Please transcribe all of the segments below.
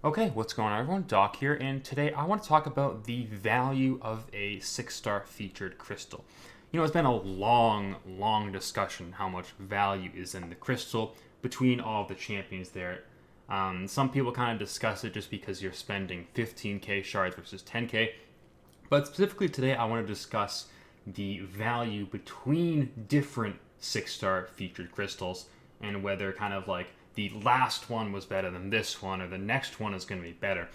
Okay, what's going on, everyone? Doc here, and today I want to talk about the value of a 6-star featured crystal. It's been a long discussion how much value is in the crystal between all of the champions there. Some people kind of discuss it just because you're spending 15k shards versus 10k, but specifically today I want to discuss the value between different 6-star featured crystals and whether kind of like the last one was better than this one or the next one is going to be better.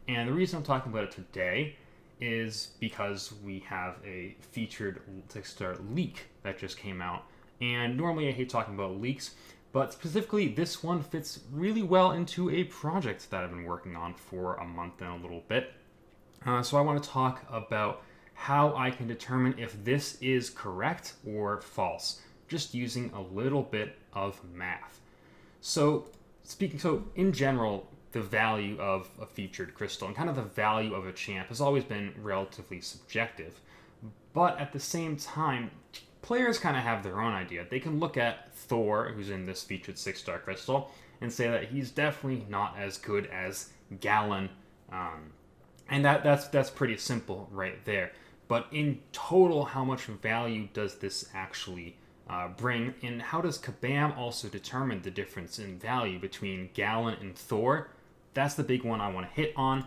And the reason I'm talking about it today is because we have a featured 6-star leak that just came out. And normally I hate talking about leaks, but specifically this one fits really well into a project that I've been working on for a month and a little bit. So I want to talk about how I can determine if this is correct or false, just using a little bit of math. So in general, the value of a featured crystal and kind of the value of a champ has always been relatively subjective. But at the same time, players kind of have their own idea. They can look at Thor, who's in this featured 6-star crystal, and say that he's definitely not as good as Galen, and that's pretty simple right there. But in total, how much value does this actually bring, and how does Kabam also determine the difference in value between Galen and Thor? That's the big one I want to hit on,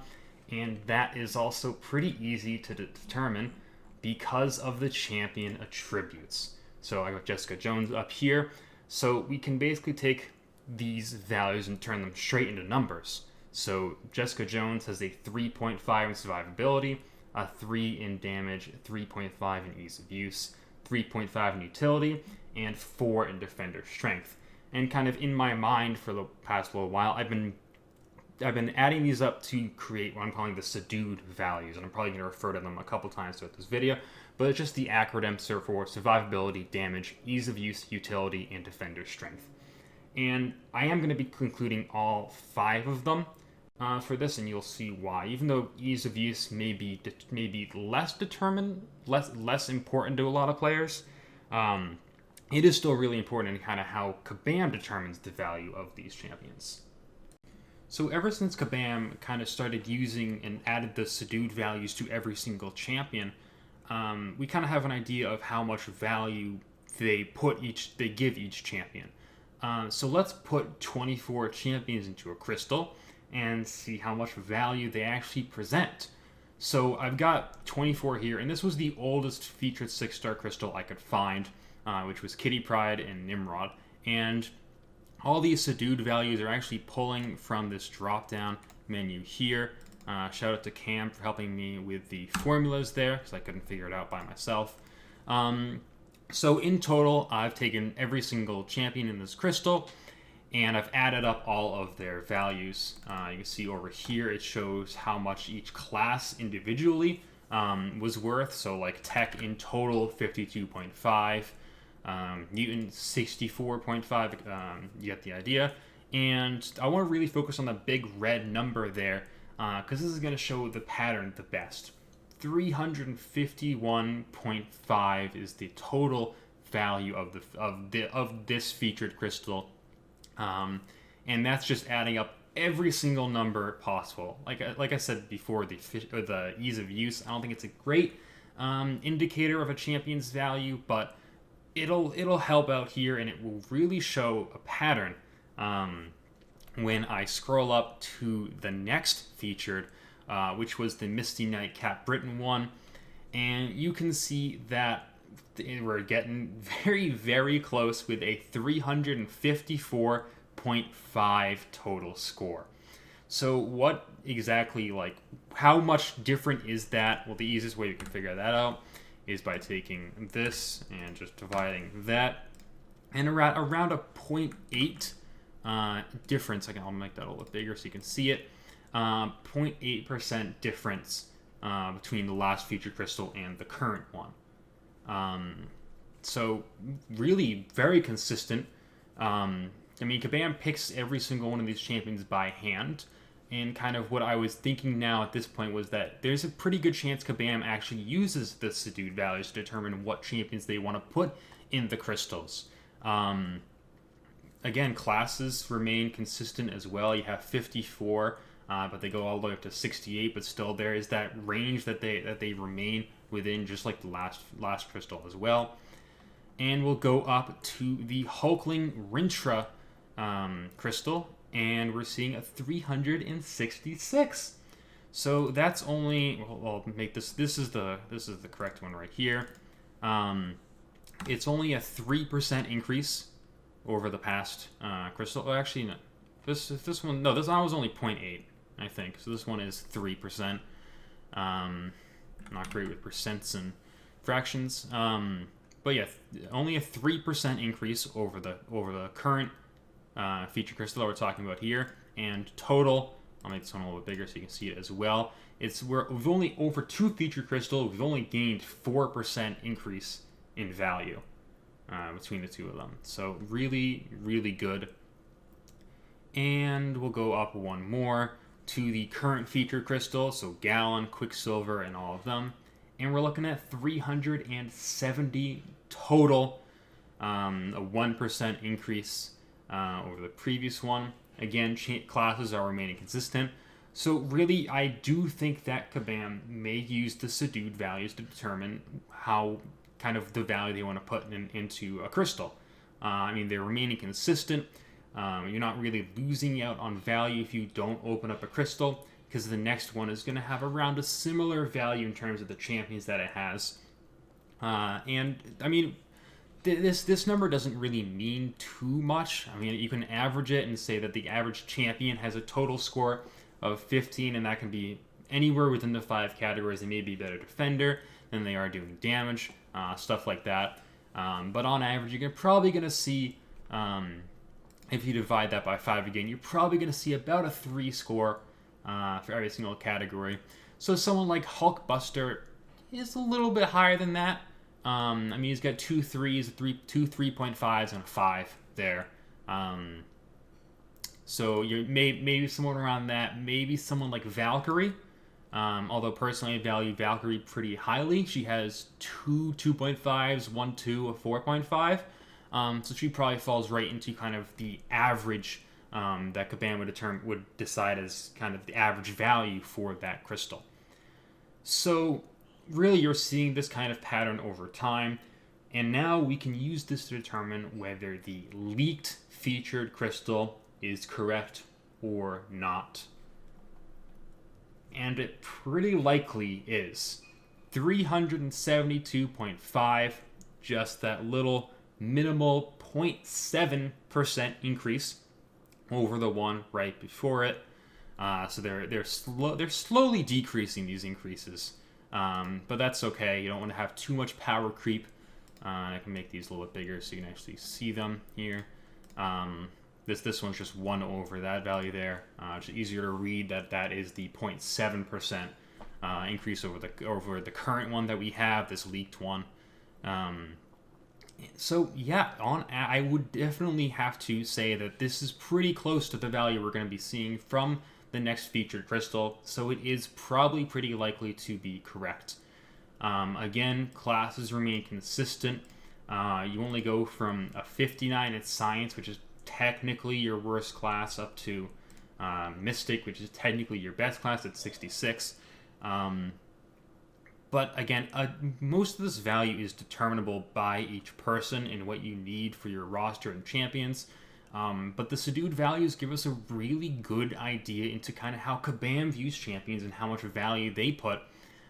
and that is also pretty easy to determine because of the champion attributes. So I got Jessica Jones up here, so we can basically take these values and turn them straight into numbers. So Jessica Jones has a 3.5 in survivability, a 3 in damage, 3.5 in ease of use, 3.5 in utility, and 4 in defender strength. And kind of in my mind for the past little while, I've been adding these up to create what I'm calling the subdued values, and I'm probably going to refer to them a couple times throughout this video, but it's just the acronyms for survivability, damage, ease of use, utility, and defender strength. And I am going to be including all 5 of them for this, and you'll see why. Even though ease of use may be less important to a lot of players, it is still really important in kind of how Kabam determines the value of these champions. So ever since Kabam kind of started using and added the subdued values to every single champion, we kind of have an idea of how much value they give each champion. So let's put 24 champions into a crystal and see how much value they actually present. So I've got 24 here, and this was the oldest featured 6-star crystal I could find, which was Kitty Pryde and Nimrod. And all these subdued values are actually pulling from this drop-down menu here. Shout out to Cam for helping me with the formulas there, because I couldn't figure it out by myself. So in total, I've taken every single champion in this crystal, and I've added up all of their values. You can see over here it shows how much each class individually was worth. So like Tech in total 52.5, Newton 64.5, you get the idea. And I want to really focus on the big red number there because this is going to show the pattern the best. 351.5 is the total value of this featured crystal. And that's just adding up every single number possible. Like I said before, the ease of use, I don't think it's a great indicator of a champion's value, but it'll help out here, and it will really show a pattern when I scroll up to the next featured, which was the Misty Knight Cap Britain one, and you can see that we're getting very, very close with a 354.5 total score. So what exactly, how much different is that? Well, the easiest way you can figure that out is by taking this and just dividing that. And around a 0.8 difference, I'll make that a little bit bigger so you can see it, 0.8% difference between the last featured crystal and the current one. So really very consistent. Kabam picks every single one of these champions by hand, and kind of what I was thinking now at this point was that there's a pretty good chance Kabam actually uses the subdued values to determine what champions they want to put in the crystals. Again, classes remain consistent as well. You have 54 but they go all the way up to 68. But still, there is that range that they remain within, just like the last crystal as well. And we'll go up to the Hulkling Rintrah crystal, and we're seeing a 366. So that's only, well, I'll make this. This is the correct one right here. It's only a 3% increase over the past crystal. Oh, actually, no. This one was only 0.8, I think. So this one is 3%. I'm not great with percents and fractions. But yeah, only a 3% increase over the current feature crystal that we're talking about here. And total, I'll make this one a little bit bigger so you can see it as well. We've only, over 2 feature crystal, we've only gained 4% increase in value between the two of them. So really, really good. And we'll go up one more to the current feature crystal, so Gallon, Quicksilver, and all of them. And we're looking at 370 total, a 1% increase over the previous one. Again, classes are remaining consistent. So really, I do think that Kabam may use the subdued values to determine how kind of the value they want to put into a crystal. I mean, they're remaining consistent. You're not really losing out on value if you don't open up a crystal, because the next one is going to have around a similar value in terms of the champions that it has. And I mean, this number doesn't really mean too much. I mean, you can average it and say that the average champion has a total score of 15, and that can be anywhere within the 5 categories. They may be a better defender than they are doing damage, stuff like that. But on average, you're probably going to see, if you divide that by 5 again, you're probably going to see about a 3 score for every single category. So someone like Hulkbuster is a little bit higher than that. I mean, he's got 2 3s, 2 3.5s, and a 5 there. So you're maybe someone around that. Maybe someone like Valkyrie. Although personally I value Valkyrie pretty highly. She has 2 2.5s, 1 2, a 4.5. So she probably falls right into kind of the average that Kabam would decide as kind of the average value for that crystal. So really, you're seeing this kind of pattern over time, and now we can use this to determine whether the leaked featured crystal is correct or not. And it pretty likely is. 372.5, just that little minimal 0.7% increase over the one right before it. So they're slowly decreasing these increases. But that's okay. You don't want to have too much power creep. I can make these a little bit bigger so you can actually see them here. This one's just 1 over that value there. It's easier to read that is the 0.7% increase over the current one that we have, this leaked one. So yeah, I would definitely have to say that this is pretty close to the value we're going to be seeing from the next featured crystal, so it is probably pretty likely to be correct. Again, classes remain consistent. You only go from a 59 at Science, which is technically your worst class, up to Mystic, which is technically your best class at 66. But again, most of this value is determinable by each person and what you need for your roster and champions. But the subdued values give us a really good idea into kind of how Kabam views champions and how much value they put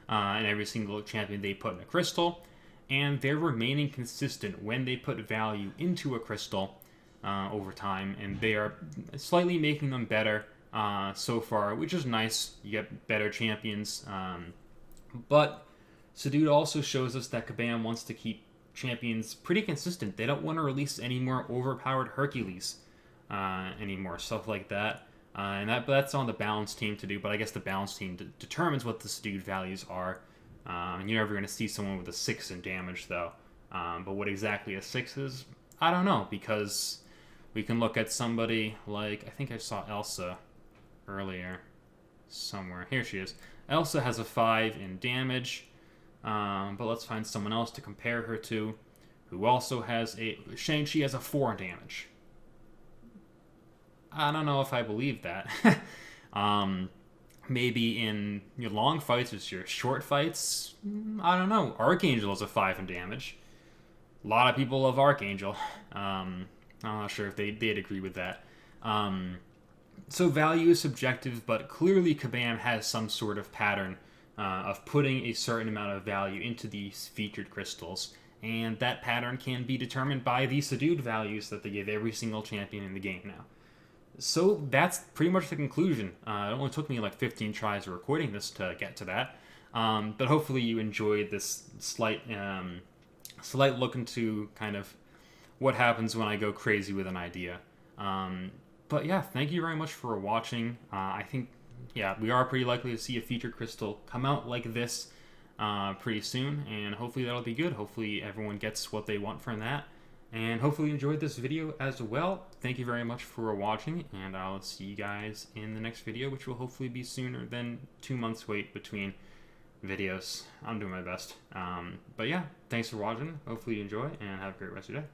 in every single champion they put in a crystal. And they're remaining consistent when they put value into a crystal over time. And they are slightly making them better so far, which is nice. You get better champions. But subdued also shows us that Kabam wants to keep champions pretty consistent. They don't want to release any more overpowered Hercules anymore, stuff like that. And that's on the balance team to do, but I guess the balance team determines what the subdued values are. And you're never going to see someone with a 6 in damage, though. But what exactly a 6 is, I don't know, because we can look at somebody like, I think I saw Elsa earlier somewhere. Here she is. Elsa has a 5 in damage. But let's find someone else to compare her to, who also has Shang-Chi has a 4 in damage. I don't know if I believe that. Maybe in your long fights, it's your short fights. I don't know. Archangel is a 5 in damage. A lot of people love Archangel. I'm not sure if they'd agree with that. So value is subjective, but clearly Kabam has some sort of pattern of putting a certain amount of value into these featured crystals. And that pattern can be determined by the subdued values that they give every single champion in the game now. So that's pretty much the conclusion. It only took me like 15 tries of recording this to get to that. But hopefully you enjoyed this slight look into kind of what happens when I go crazy with an idea. But yeah, thank you very much for watching. I think, yeah, we are pretty likely to see a featured crystal come out like this pretty soon, and hopefully that'll be good. Hopefully everyone gets what they want from that. And hopefully you enjoyed this video as well. Thank you very much for watching, and I'll see you guys in the next video, which will hopefully be sooner than 2 months wait between videos. I'm doing my best. But yeah, thanks for watching. Hopefully you enjoy, and have a great rest of your day.